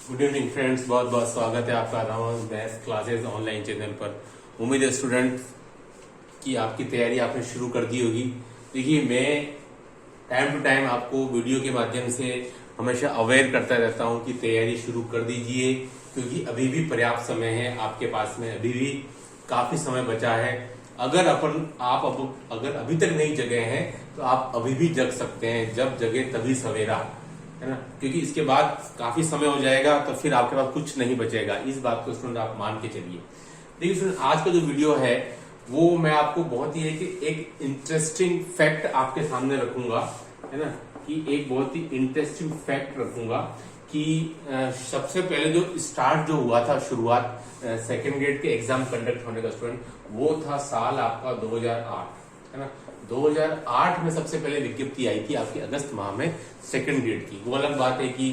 Good evening friends, बहुत बहुत स्वागत है आपका Ravan maths classes online channel पर। उम्मीद है स्टूडेंट कि आपकी तैयारी आपने शुरू कर दी होगी। देखिए, मैं टाइम टू टाइम आपको वीडियो के माध्यम से हमेशा अवेयर करता रहता हूं कि तैयारी शुरू कर दीजिए, क्योंकि अभी भी पर्याप्त समय है आपके पास में, अभी भी काफी समय बचा है। अगर अगर अभी तक नहीं जगे हैं तो आप अभी भी जग सकते हैं। जब जगे तभी सवेरा, है ना, क्योंकि इसके बाद काफी समय हो जाएगा तो फिर आपके पास कुछ नहीं बचेगा। इस बात को स्टूडेंट आप मान के चलिए। देखिए स्टूडेंट, आज का जो वीडियो है वो मैं आपको बहुत ही एक इंटरेस्टिंग फैक्ट आपके सामने रखूंगा, है ना, कि एक बहुत ही इंटरेस्टिंग फैक्ट रखूंगा कि सबसे पहले जो स्टार्ट जो हुआ था, शुरुआत सेकेंड ग्रेड के एग्जाम कंडक्ट होने का स्टूडेंट, वो था साल आपका 2008, है ना। 2008 में सबसे पहले विज्ञप्ति आई थी आपकी अगस्त माह में सेकंड ग्रेड की। वो अलग बात है कि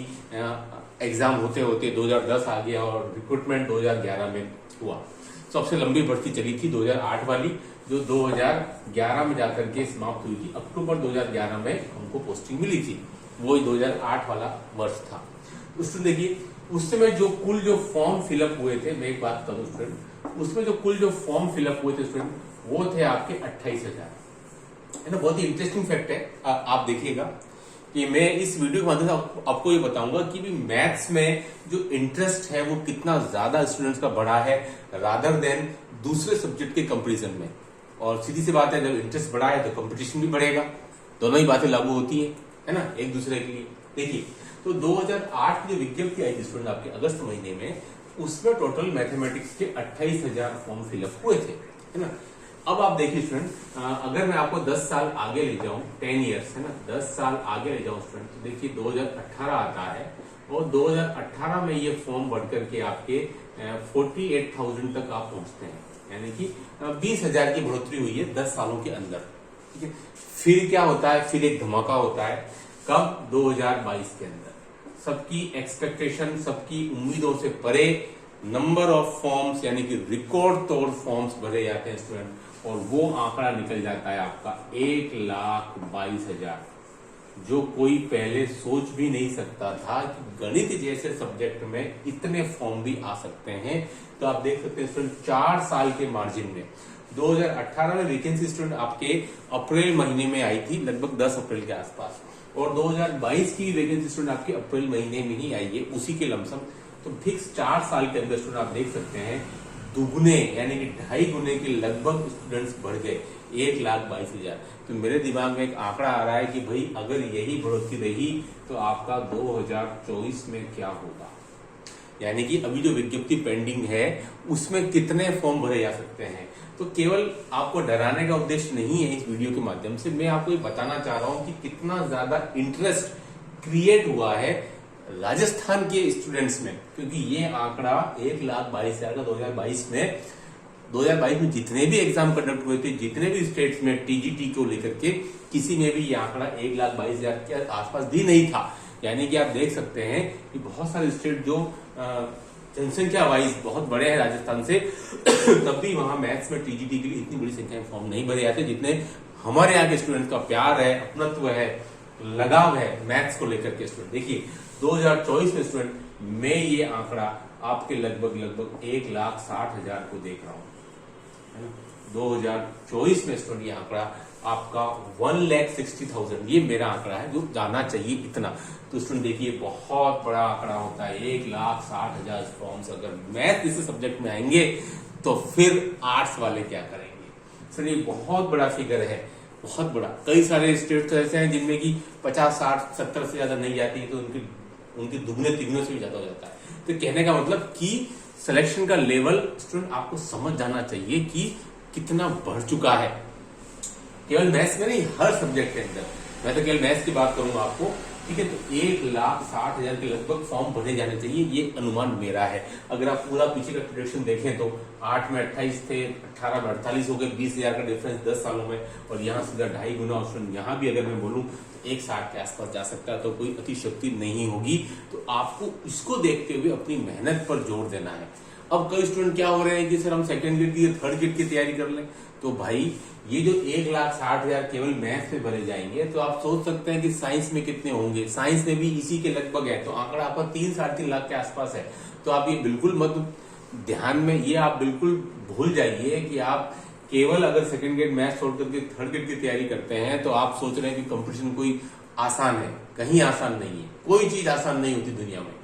एग्जाम होते होते 2010 आ गया और रिक्रूटमेंट 2011 में हुआ। सबसे लंबी भर्ती चली थी 2008 वाली, जो 2011 में जाकर के समाप्त हुई थी। अक्टूबर 2011 में हमको पोस्टिंग मिली थी, वो 2008 वाला वर्ष था। उसमें देखिए, उस समय जो कुल जो फॉर्म फिलअप हुए थे, मैं एक बात करूं स्टूडेंट, उसमें जो कुल जो फॉर्म फिलअप हुए थे स्टूडेंट, वो थे आपके 28,000, है ना। बहुत ही इंटरेस्टिंग फैक्ट है, आप देखिएगा कि मैं इस वीडियो के माध्यम से आपको ये बताऊंगा कि भी मैथ्स में जो इंटरेस्ट है वो कितना ज्यादा स्टूडेंट्स का बढ़ा है रादर देन दूसरे सब्जेक्ट के कंपैरिजन में। और सीधी सी बात है, जब इंटरेस्ट बढ़ा है तो कंपटीशन भी बढ़ेगा, दोनों ही बातें लागू होती है ना, एक दूसरे के लिए। देखिए, तो 2008 की जो विज्ञप्ति आई थी स्टूडेंट आपके अगस्त महीने में, उसमें टोटल मैथमेटिक्स के 28,000 फॉर्म फिलअप हुए थे, है ना। अब आप देखिए स्टूडेंट, अगर मैं आपको 10 साल आगे ले जाऊं, 10 इयर्स, है ना, 10 साल आगे ले जाऊं स्टूडेंट, तो देखिए 2018 आता है और 2018 में ये फॉर्म बढ़कर के आपके 48,000 तक आप पहुंचते हैं, यानी कि 20,000 की बढ़ोतरी हुई है 10 सालों के अंदर। ठीक है, फिर क्या होता है, फिर एक धमाका होता है कब, 2022 के अंदर। सबकी एक्सपेक्टेशन, सबकी उम्मीदों से परे नंबर ऑफ फॉर्म्स, यानी कि रिकॉर्ड तोड़ फॉर्म्स भरे जाते हैं स्टूडेंट, और वो आंकड़ा निकल जाता है आपका 1,22,000, जो कोई पहले सोच भी नहीं सकता था कि गणित जैसे सब्जेक्ट में इतने फॉर्म भी आ सकते हैं। तो आप देख सकते हैं स्टूडेंट, 4 साल के मार्जिन में 2018 में वैकेंसी स्टूडेंट आपके अप्रैल महीने में आई थी, लगभग 10 अप्रैल के आसपास, और 2022 की वैकेंसी स्टूडेंट आपके अप्रैल महीने में ही आई है, उसी के लमसम। तो फिक्स 4 साल के अंदर स्टूडेंट आप देख सकते हैं दुगने, यानी कि 2.5 गुने के लगभग स्टूडेंट्स बढ़ गए, 1,22,000। तो मेरे दिमाग में एक आंकड़ा आ रहा है कि भाई अगर यही बढ़ोतरी रही तो आपका 2024 में क्या होगा, यानी कि अभी जो विज्ञप्ति पेंडिंग है उसमें कितने फॉर्म भरे जा सकते हैं। तो केवल आपको डराने का उद्देश्य नहीं है इस वीडियो के माध्यम से, मैं आपको ये बताना चाह रहा हूं कि कितना ज्यादा इंटरेस्ट क्रिएट हुआ है राजस्थान के स्टूडेंट्स में, क्योंकि ये आंकड़ा 1,22,000 का 2022 में जितने भी एग्जाम कंडक्ट हुए थे, जितने भी स्टेट्स में टीजीटी को लेकर के, किसी में भी ये आंकड़ा 1,22,000 के आसपास भी नहीं था। यानी कि आप देख सकते हैं कि बहुत सारे स्टेट जो जनसंख्या वाइज बहुत बड़े हैं राजस्थान से, तब भी वहां मैथ्स में टीजीटी के लिए इतनी बड़ी संख्या में फॉर्म नहीं भरे जाते जितने हमारे यहाँ के स्टूडेंट्स का प्यार है, अपनत्व है, लगाव है मैथ्स को लेकर के। स्टूडेंट देखिए, 2024 में स्टूडेंट मैं ये आंकड़ा आपके लगभग 1,60,000 को देख रहा हूं, है ना। 2024 में स्टूडेंट ये आंकड़ा आपका 1,60,000, ये मेरा आंकड़ा है जो जाना चाहिए इतना। तो स्टूडेंट देखिए, बहुत बड़ा आंकड़ा होता है 1,60,000 फॉर्म्स। अगर मैथ इस सब्जेक्ट में आएंगे तो फिर आर्ट्स वाले क्या करेंगे। सर ये बहुत बड़ा फिगर है, बहुत बड़ा। कई सारे स्टेट तो ऐसे हैं जिनमें कि 50, 60, 70 से ज्यादा नहीं जाती, तो उनके दुगने तिगुने से भी ज्यादा हो जाता है। तो कहने का मतलब कि सिलेक्शन का लेवल स्टूडेंट आपको समझ जाना चाहिए कि कितना बढ़ चुका है, केवल मैथ्स में नहीं, हर सब्जेक्ट के अंदर। मैं तो केवल मैथ्स की बात करूंगा आपको, ठीक है। तो 1,60,000 के लगभग फॉर्म भरे जाने चाहिए, ये अनुमान मेरा है। अगर आप पूरा पीछे का प्रोजेक्शन देखें तो 8 में 28 थे, 18 में 48 हो गए, 20,000 का डिफरेंस 10 सालों में, और यहाँ सीधा 2.5 गुना ऑप्शन। यहाँ भी अगर मैं बोलूं तो 1,60 के आसपास जा सकता है, तो कोई अतिशक्ति नहीं होगी। तो आपको इसको देखते हुए अपनी मेहनत पर जोर देना है। अब कई स्टूडेंट क्या हो रहे हैं कि सर हम सेकंड गेट की थर्ड गेट की तैयारी कर लें। तो भाई ये जो 1,60,000 केवल मैथ्स में भरे जाएंगे, तो आप सोच सकते हैं कि साइंस में कितने होंगे। साइंस में भी इसी के लगभग है, तो आंकड़ा आपका 3-3.5 लाख के आसपास है। तो आप ये बिल्कुल मत ध्यान में, ये आप बिल्कुल भूल जाइए कि आप केवल अगर सेकंड गेट मैथ्स छोड़ करके थर्ड गेट की तैयारी करते हैं तो आप सोच रहे हैं कि कंपटीशन कोई आसान है। कहीं आसान नहीं है, कोई चीज आसान नहीं होती दुनिया में।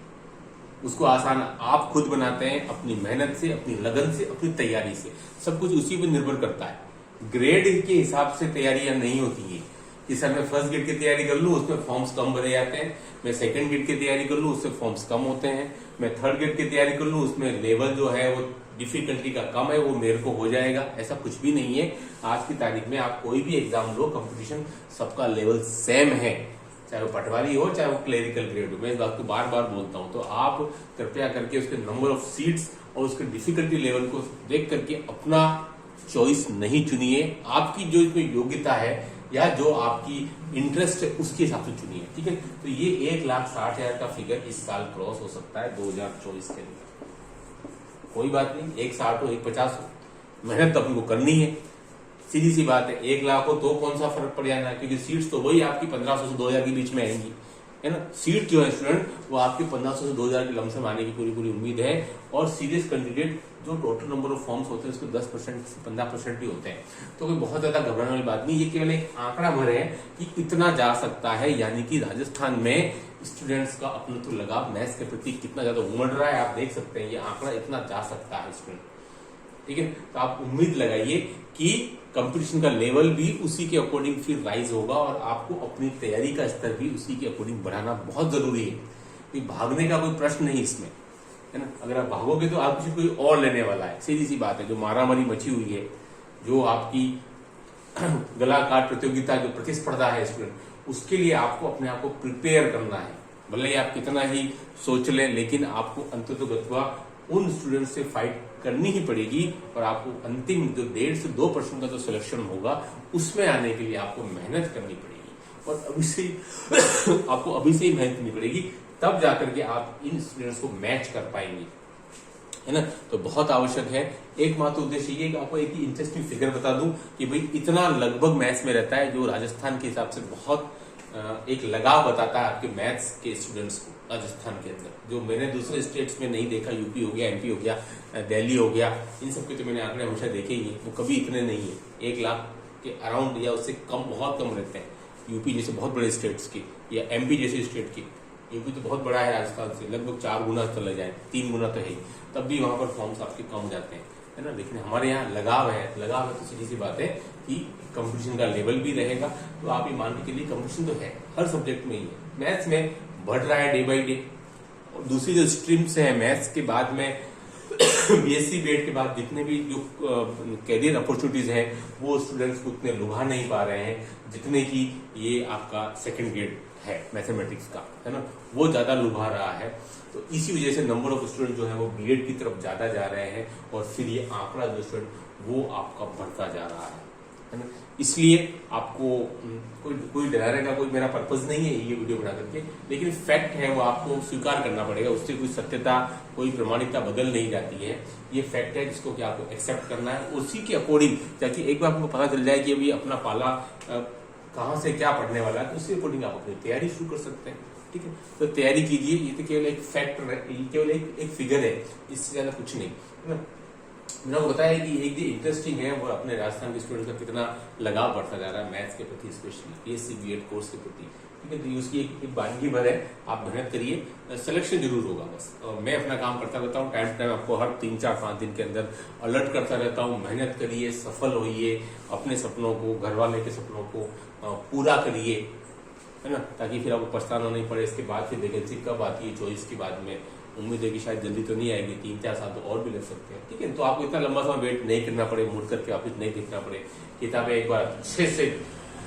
उसको आसान आप खुद बनाते हैं अपनी मेहनत से, अपनी लगन से, अपनी तैयारी से। सब कुछ उसी पर निर्भर करता है। ग्रेड के हिसाब से तैयारियां नहीं होती है कि सर मैं फर्स्ट गेट की तैयारी कर लूं उसमें फॉर्म्स कम भरे जाते हैं, मैं सेकंड गेट की तैयारी कर लूं उससे फॉर्म्स कम होते हैं, मैं थर्ड गेट की तैयारी कर लूं उसमें लेवल जो है वो डिफिकल्टी का कम है, वो मेरे को हो जाएगा। ऐसा कुछ भी नहीं है। आज की तारीख में आप कोई भी एग्जाम लो, कंपटीशन सबका लेवल सेम है, चाहे वो पटवारी हो चाहे वो क्लेरिकल ग्रेड हो। मैं इस बात को बार बार बोलता हूं। तो आप कृपया करके उसके नंबर ऑफ सीट्स और उसके डिफिकल्टी लेवल को देख करके अपना चॉइस नहीं चुनिए। आपकी जो इसमें योग्यता है या जो आपकी इंटरेस्ट है उसके हिसाब से चुनिए, ठीक है। तो ये 1,60,000 का फिगर इस साल क्रॉस हो सकता है 2024 के अंदर। कोई बात नहीं, 1,60 हो 1,50 हो, मेहनत तो अपने को करनी है। सीधी सी बात है। 1 लाख हो तो कौन सा फर्क पड़ जाना है, क्योंकि सीट्स तो वही आपकी 1,500 से 2,000 के बीच में आएंगी, है ना। सीट जो है स्टूडेंट वो आपके 1,500 से 2,000 के लमसम आने की पूरी उम्मीद है। और सीरियस कैंडिडेट जो टोटल नंबर ऑफ फॉर्म्स होते हैं उसके 10% से 15% ही होते हैं। तो कोई बहुत ज्यादा घबराने वाली बात नहीं। ये केवल एक आंकड़ा भर है कि इतना जा सकता है, यानी कि राजस्थान में स्टूडेंट्स का अपना तो लगाव मैथ्स के प्रति कितना ज्यादा उमड़ रहा है। आप देख सकते हैं ये आंकड़ा इतना जा सकता है स्टूडेंट, ठीक है। तो आप उम्मीद लगाइए कि कंपटीशन का लेवल भी उसी के अकॉर्डिंग फिर राइज होगा और आपको अपनी तैयारी का स्तर भी उसी के अकॉर्डिंग बढ़ाना बहुत जरूरी है। कि भागने का कोई प्रश्न नहीं इसमें, है ना। अगर आप भागोगे तो आप किसी कोई और लेने वाला है, सीधी सी बात है। जो मारामारी मची हुई है, जो आपकी गला काट प्रतियोगिता, जो प्रतिस्पर्धा है स्टूडेंट, उसके लिए आपको अपने आप को प्रिपेयर करना है। भले ही आप कितना ही सोच लें, लेकिन आपको अंततोगत्वा उन स्टूडेंट से फाइट करनी ही पड़ेगी। और आपको अंतिम जो 1.5 से 2% का जो सिलेक्शन होगा उसमें आने के लिए आपको मेहनत करनी पड़ेगी। और अभी से आपको अभी से ही मेहनत करनी पड़ेगी, तब जाकर के आप इन स्टूडेंट्स को मैच कर पाएंगे, है ना। तो बहुत आवश्यक है। एकमात्र उद्देश्य ये कि आपको एक ही इंटरेस्टिंग फिगर बता दूं कि भाई इतना लगभग मैथ्स में रहता है, जो राजस्थान के हिसाब से बहुत एक लगाव बताता है आपके मैथ्स के स्टूडेंट्स को राजस्थान के अंदर, जो मैंने दूसरे स्टेट्स में नहीं देखा। यूपी हो गया, एमपी हो गया, दिल्ली हो गया, इन सब के तो मैंने आंकड़े हमेशा देखे ही हैं। वो कभी इतने नहीं है, 1 लाख के अराउंड या उससे कम, बहुत कम रहते हैं। यूपी जैसे बहुत बड़े स्टेट्स की या एमपी जैसे स्टेट की। यूपी तो बहुत बड़ा है राजस्थान से, लगभग 4 गुना चले जाए, 3 गुना तो है ही, तब भी वहां पर फॉर्म्स आपके कम जाते हैं, है ना। लेकिन हमारे यहाँ लगाव है तो सीधी सी बात है कि कंपटीशन का लेवल भी रहेगा। तो आप ये मान के चलिए कंपटीशन तो है, हर सब्जेक्ट में ही है। मैथ्स में बढ़ रहा है डे बाई डे। और दूसरी जो स्ट्रीम्स है मैथ्स के बाद में बीएससी बीएड के बाद जितने भी जो कैरियर अपॉर्चुनिटीज हैं वो स्टूडेंट्स को उतने लुभा नहीं पा रहे हैं जितने की ये आपका सेकंड ग्रेड है मैथमेटिक्स का, है ना, वो ज्यादा लुभा रहा है। तो इसी वजह से नंबर ऑफ स्टूडेंट जो है वो बीएड की तरफ ज्यादा जा रहे हैं और फिर ये आंकड़ा जो स्टूडेंट वो आपका बढ़ता जा रहा है ना। इसलिए आपको कोई डराने का कोई मेरा पर्पज नहीं है ये वीडियो बना करके, लेकिन फैक्ट है वो आपको स्वीकार करना पड़ेगा। उससे कोई सत्यता, कोई प्रमाणिकता बदल नहीं जाती है। ये फैक्ट है जिसको कि आपको एक्सेप्ट करना है, उसी के अकॉर्डिंग, ताकि एक बार आपको पता चल जाए कि अभी अपना पाला कहाँ से क्या पढ़ने वाला है, तो उसी अकॉर्डिंग आप अपनी तैयारी शुरू कर सकते हैं, ठीक है। तो तैयारी कीजिए। ये तो केवल एक फैक्टर है, केवल एक फिगर है, इससे ज्यादा कुछ नहीं, है ना। मैंने आपको बताया कि एक इंटरेस्टिंग है वो अपने राजस्थान के स्टूडेंट का कितना लगाव बढ़ता जा रहा है मैथ्स के प्रति, स्पेशली बीएससी बीएड कोर्स के प्रति, ठीक है। तो उसकी एक बानगी भर है, आप मेहनत करिए, सिलेक्शन जरूर होगा बस। और मैं अपना काम करता रहता हूँ, टाइम टू टाइम आपको हर 3-4-5 दिन के अंदर अलर्ट करता रहता हूँ। मेहनत करिए, सफल होइए, अपने सपनों को, घर वाले के सपनों को पूरा करिए, है ना, ताकि फिर आपको पछताना नहीं पड़े। इसके बाद फिर वैकेंसी कब आती है 24 के बाद में, उम्मीद है कि शायद जल्दी तो नहीं आएगी, 3-4 साल तो और भी लग सकते हैं, ठीक है। तो आपको इतना लंबा समय वेट नहीं करना पड़े, मुड़ करके वापिस नहीं देखना पड़े। किताबें एक बार अच्छे से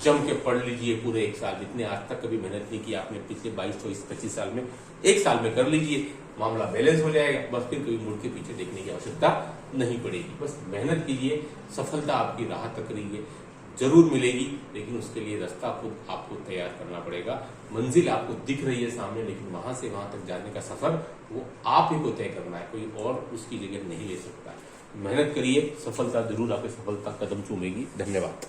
जम के पढ़ लीजिए पूरे 1 साल, जितने आज तक कभी मेहनत नहीं की आपने पिछले 22, 24, 25 साल में, 1 साल में कर लीजिए, मामला बैलेंस हो जाएगा। बस फिर कभी मुड़ के पीछे देखने की आवश्यकता नहीं पड़ेगी। बस मेहनत कीजिए, सफलता आपकी राह तक रही है। जरूर मिलेगी, लेकिन उसके लिए रास्ता खुद आपको तैयार करना पड़ेगा। मंजिल आपको दिख रही है सामने, लेकिन वहां से वहां तक जाने का सफर वो आप ही को तय करना है, कोई और उसकी जगह नहीं ले सकता। मेहनत करिए, सफलता जरूर आपकी सफलता कदम चूमेगी। धन्यवाद।